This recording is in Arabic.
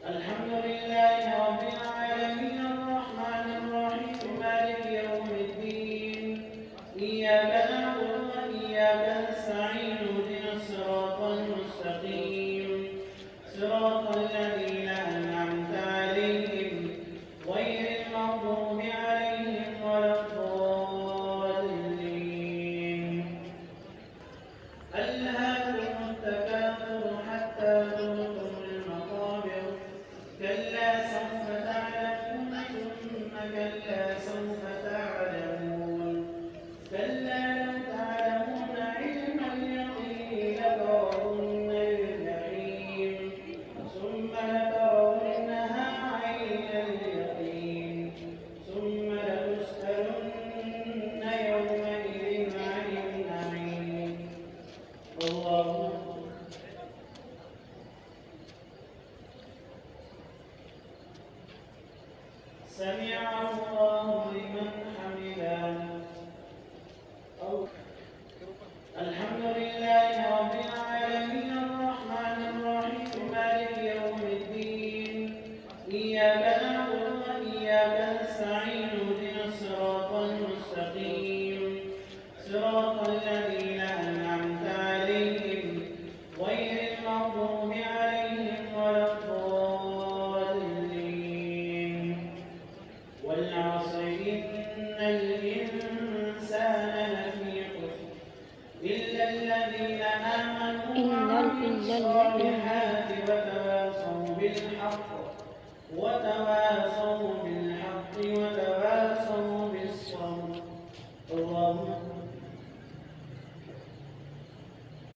الحمد لله رب العالمين الرحمن الرحيم مالك يوم الدين إياك نعبد وإياك نستعين اهدنا الصراط المستقيم صراط الذين أنعمت عليهم غير المغضوب عليهم ولا الضالين ألهاكم التكاثر حتى زرتم المقابر كلا سوف تعلمون ثم كلا سوف تعلمون كلا لو تعلمون علم اليقين لترون الجحيم ثم لترونها عين اليقين ثم لتسألن يومئذ عن النعيم. الله سمع الله لمن حمده. الحمد لله رب العالمين الرحمن الرحيم مالك يوم الدين إياك نعبد وإياك نستعين اهدنا الصراط المستقيم صراط الذين أنعمت عليهم غير المغضوب عليهم ولا الضالين. والعصر إن الإنسان لفي خسر إلا الذين آمنوا وعملوا الصالحات وتواصوا بالحق وتواصوا بالصبر.